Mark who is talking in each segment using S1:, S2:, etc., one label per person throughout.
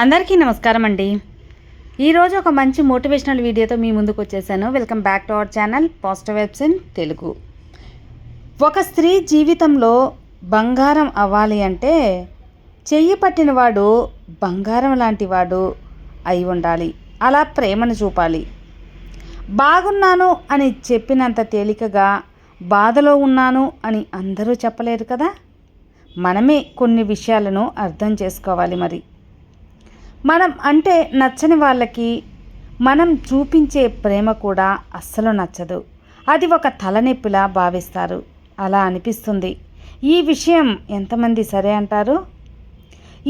S1: అందరికీ నమస్కారం అండి. ఈరోజు ఒక మంచి మోటివేషనల్ వీడియోతో మీ ముందుకు వచ్చేసాను. Welcome back to our channel positive vibes in Telugu. ఒక స్త్రీ జీవితంలో బంగారం అవ్వాలి అంటే చెయ్యి పట్టినవాడు బంగారం లాంటి వాడు అయి ఉండాలి. అలా ప్రేమను చూపాలి. బాగున్నాను అని చెప్పినంత తేలికగా బాధలో ఉన్నాను అని అందరూ చెప్పలేరు కదా. మనమే కొన్ని విషయాలను అర్థం చేసుకోవాలి. మరి మనం అంటే నచ్చని వాళ్ళకి మనం చూపించే ప్రేమ కూడా అస్సలు నచ్చదు. అది ఒక తలనొప్పిలా భావిస్తారు. అలా అనిపిస్తుంది. ఈ విషయం ఎంతమంది సరే అంటారు?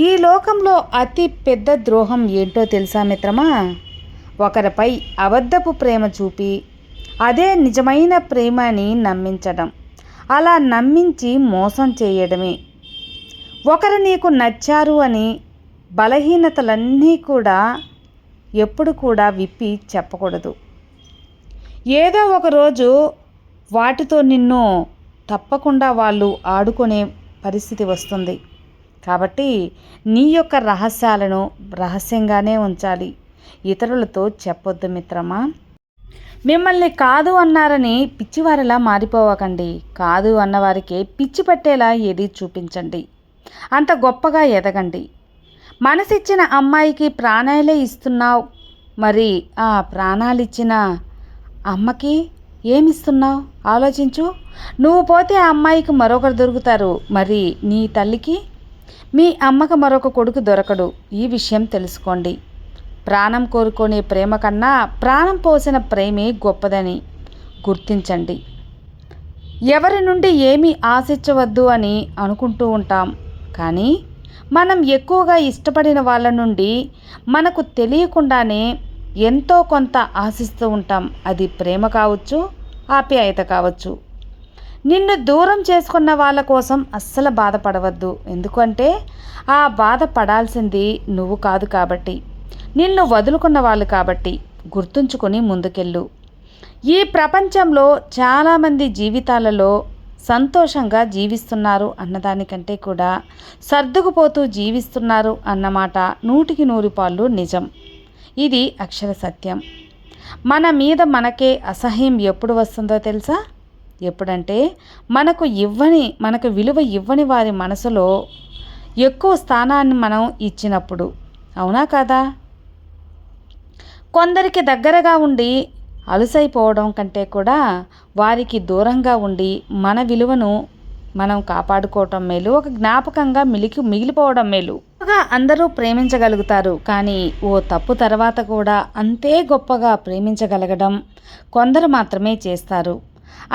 S1: ఈ లోకంలో అతి పెద్ద ద్రోహం ఏంటో తెలుసా మిత్రమా? ఒకరిపై అబద్ధపు ప్రేమ చూపి అదే నిజమైన ప్రేమ అని నమ్మించడం, అలా నమ్మించి మోసం చేయడమే. ఒకరు నీకు నచ్చారు అని బలహీనతలన్నీ కూడా ఎప్పుడు కూడా విప్పి చెప్పకూడదు. ఏదో ఒకరోజు వాటితో నిన్ను తప్పకుండా వాళ్ళు ఆడుకునే పరిస్థితి వస్తుంది. కాబట్టి నీ యొక్క రహస్యాలను రహస్యంగానే ఉంచాలి. ఇతరులతో చెప్పొద్దు మిత్రమా. మిమ్మల్ని కాదు అన్నారని పిచ్చివారిలా మారిపోవకండి. కాదు అన్నవారికే పిచ్చి పట్టేలా ఏది చూపించండి. అంత గొప్పగా ఎదగండి. మనసిచ్చిన అమ్మాయికి ప్రాణాలే ఇస్తున్నావు, మరి ఆ ప్రాణాలిచ్చిన అమ్మకి ఏమిస్తున్నావు ఆలోచించు. నువ్వు పోతే ఆ అమ్మాయికి మరొకరు దొరుకుతారు, మరి నీ తల్లికి మీ అమ్మకు మరొక కొడుకు దొరకడు. ఈ విషయం తెలుసుకోండి. ప్రాణం కోరుకునే ప్రేమ కన్నా ప్రాణం పోసిన ప్రేమే గొప్పదని గుర్తించండి. ఎవరి నుండి ఏమీ ఆశించవద్దు అని అనుకుంటూ ఉంటాం, కానీ మనం ఎక్కువగా ఇష్టపడిన వాళ్ళ నుండి మనకు తెలియకుండానే ఎంతో కొంత ఆశిస్తూ ఉంటాం. అది ప్రేమ కావచ్చు, ఆప్యాయత కావచ్చు. నిన్ను దూరం చేసుకున్న వాళ్ళ కోసం అస్సలు బాధపడవద్దు. ఎందుకంటే ఆ బాధ పడాల్సింది నువ్వు కాదు కాబట్టి, నిన్ను వదులుకున్న వాళ్ళు కాబట్టి. గుర్తుంచుకొని ముందుకెళ్ళు. ఈ ప్రపంచంలో చాలామంది జీవితాలలో సంతోషంగా జీవిస్తున్నారు అన్నదానికంటే కూడా సర్దుకుపోతూ జీవిస్తున్నారు అన్నమాట 100% నిజం. ఇది అక్షర సత్యం. మన మీద మనకే అసహ్యం ఎప్పుడు వస్తుందో తెలుసా? ఎప్పుడంటే మనకు విలువ ఇవ్వని వారి మనసులో ఎక్కువ స్థానాన్ని మనం ఇచ్చినప్పుడు. అవునా కదా? కొందరికి దగ్గరగా ఉండి అలుసైపోవడం కంటే కూడా వారికి దూరంగా ఉండి మన విలువను మనం కాపాడుకోవటం మేలు. ఒక జ్ఞాపకంగా మిగిలిపోవడం మేలు. అందరూ ప్రేమించగలుగుతారు, కానీ ఓ తప్పు తర్వాత కూడా అంతే గొప్పగా ప్రేమించగలగడం కొందరు మాత్రమే చేస్తారు.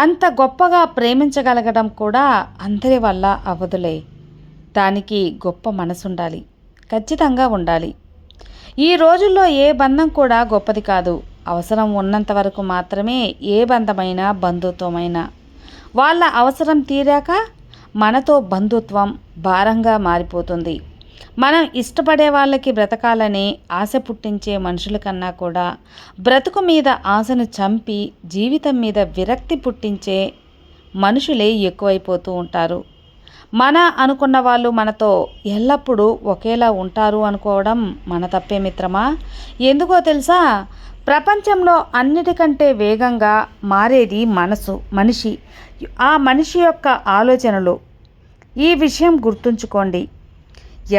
S1: అంత గొప్పగా ప్రేమించగలగడం కూడా అందరి వల్ల అవ్వదులే. దానికి గొప్ప మనసుండాలి, ఖచ్చితంగా ఉండాలి. ఈ రోజుల్లో ఏ బంధం కూడా గొప్పది కాదు. అవసరం ఉన్నంత వరకు మాత్రమే ఏ బంధమైనా బంధుత్వమైనా. వాళ్ళ అవసరం తీరాక మనతో బంధుత్వం భారంగా మారిపోతుంది. మనం ఇష్టపడే వాళ్ళకి బ్రతకాలని ఆశ పుట్టించే మనుషుల కన్నా కూడా బ్రతుకు మీద ఆశను చంపి జీవితం మీద విరక్తి పుట్టించే మనుషులే ఎక్కువైపోతూ ఉంటారు. మన అనుకున్న వాళ్ళు మనతో ఎల్లప్పుడూ ఒకేలా ఉంటారు అనుకోవడం మన తప్పే మిత్రమా. ఎందుకో తెలుసా? ప్రపంచంలో అన్నిటికంటే వేగంగా మారేది మనిషి, ఆ మనిషి యొక్క ఆలోచనలు. ఈ విషయం గుర్తుంచుకోండి.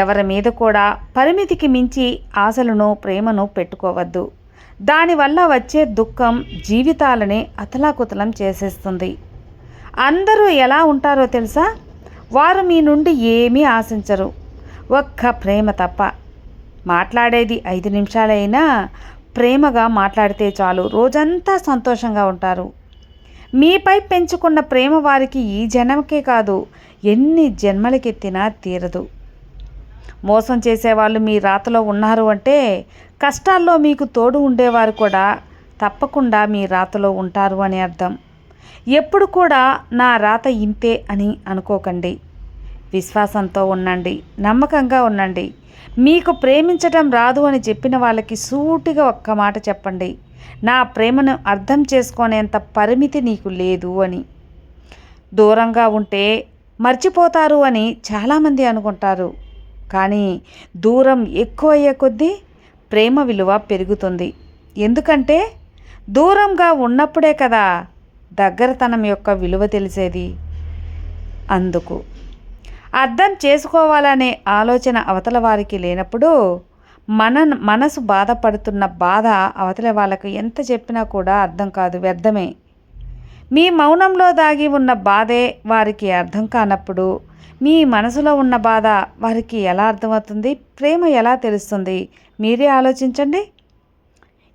S1: ఎవరి మీద కూడా పరిమితికి మించి ఆశలను ప్రేమను పెట్టుకోవద్దు. దానివల్ల వచ్చే దుఃఖం జీవితాలని అతలాకుతలం చేసేస్తుంది. అందరూ ఎలా ఉంటారో తెలుసా? వారు మీ నుండి ఏమీ ఆశించరు, ఒక్క ప్రేమ తప్ప. మాట్లాడేది 5 నిమిషాలైనా ప్రేమగా మాట్లాడితే చాలు, రోజంతా సంతోషంగా ఉంటారు. మీపై పెంచుకున్న ప్రేమ వారికి ఈ జన్మకే కాదు, ఎన్ని జన్మలకెత్తినా తీరదు. మోసం చేసేవాళ్ళు మీ రాతలో ఉన్నారు అంటే కష్టాల్లో మీకు తోడు ఉండేవారు కూడా తప్పకుండా మీ రాతలో ఉంటారు అని అర్థం. ఎప్పుడు కూడా నా రాత ఇంతే అని అనుకోకండి. విశ్వాసంతో ఉండండి, నమ్మకంగా ఉండండి. మీకు ప్రేమించటం రాదు అని చెప్పిన వాళ్ళకి సూటిగా ఒక్క మాట చెప్పండి, నా ప్రేమను అర్థం చేసుకునేంత పరిమితి నీకు లేదు అని. దూరంగా ఉంటే మర్చిపోతారు అని చాలామంది అనుకుంటారు. కానీ దూరం ఎక్కువ అయ్యే కొద్దీ ప్రేమ విలువ పెరుగుతుంది. ఎందుకంటే దూరంగా ఉన్నప్పుడే కదా దగ్గరతనం యొక్క విలువ తెలిసేది. అందుకు అర్థం చేసుకోవాలనే ఆలోచన అవతల వారికి లేనప్పుడు మనసు బాధపడుతున్న బాధ అవతల వాళ్ళకు ఎంత చెప్పినా కూడా అర్థం కాదు, వ్యర్థమే. మీ మౌనంలో దాగి ఉన్న బాధే వారికి అర్థం కానప్పుడు మీ మనసులో ఉన్న బాధ వారికి ఎలా అర్థమవుతుంది? ప్రేమ ఎలా తెలుస్తుంది? మీరే ఆలోచించండి.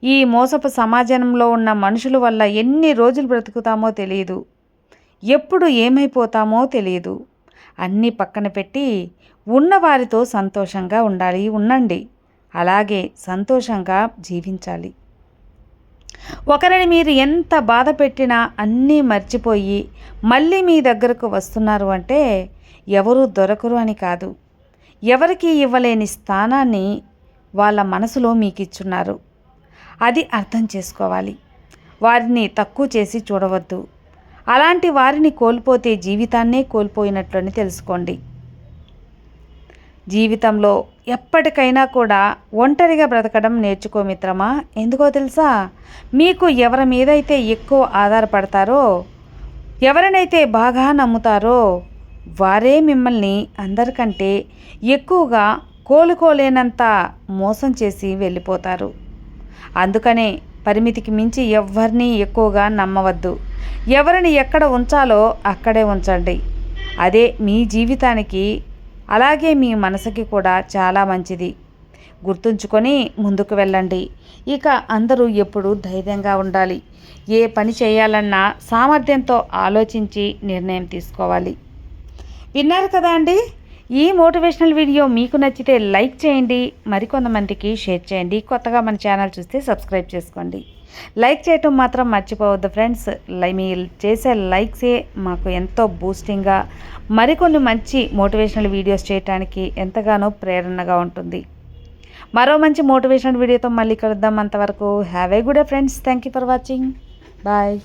S1: ఈ మోసపు సమాజంలో ఉన్న మనుషుల వల్ల ఎన్ని రోజులు బ్రతుకుతామో తెలియదు, ఎప్పుడు ఏమైపోతామో తెలియదు. అన్నీ పక్కన పెట్టి ఉన్నవారితో సంతోషంగా ఉండండి. అలాగే సంతోషంగా జీవించాలి. ఒకరిని మీరు ఎంత బాధ పెట్టినా అన్నీ మర్చిపోయి మళ్ళీ మీ దగ్గరకు వస్తున్నారు అంటే ఎవరు దొరకరు అని కాదు, ఎవరికి ఇవ్వలేని స్థానాన్ని వాళ్ళ మనసులో మీకు ఇచ్చున్నారు. అది అర్థం చేసుకోవాలి. వారిని తక్కువ చేసి చూడవద్దు. అలాంటి వారిని కోల్పోతే జీవితాన్నే కోల్పోయినట్లని తెలుసుకోండి. జీవితంలో ఎప్పటికైనా కూడా ఒంటరిగా బ్రతకడం నేర్చుకో మిత్రమా. ఎందుకో తెలుసా? మీకు ఎవరి మీదైతే ఎక్కువ ఆధారపడతారో, ఎవరినైతే బాగా నమ్ముతారో వారే మిమ్మల్ని అందరికంటే ఎక్కువగా కోలుకోలేనంత మోసం చేసి వెళ్ళిపోతారు. అందుకనే పరిమితికి మించి ఎవరిని ఎక్కువగా నమ్మవద్దు. ఎవరిని ఎక్కడ ఉంచాలో అక్కడే ఉంచండి. అదే మీ జీవితానికి అలాగే మీ మనసుకి కూడా చాలా మంచిది. గుర్తుంచుకొని ముందుకు వెళ్ళండి. ఇక అందరూ ఎప్పుడూ ధైర్యంగా ఉండాలి. ఏ పని చేయాలన్నా సామర్థ్యంతో ఆలోచించి నిర్ణయం తీసుకోవాలి. విన్నారు కదా అండి. ఈ మోటివేషనల్ వీడియో మీకు నచ్చితే లైక్ చేయండి, మరికొంతమందికి షేర్ చేయండి. కొత్తగా మన ఛానల్ చూస్తే సబ్స్క్రైబ్ చేసుకోండి. లైక్ చేయటం మాత్రం మర్చిపోవద్దు ఫ్రెండ్స్. మీరు చేసే లైక్సే మాకు ఎంతో బూస్టింగ్గా మరికొన్ని మంచి మోటివేషనల్ వీడియోస్ చేయడానికి ఎంతగానో ప్రేరణగా ఉంటుంది. మరో మంచి మోటివేషనల్ వీడియోతో మళ్ళీ కలుద్దాం. అంతవరకు have a good day friends. Thank you for watching. Bye.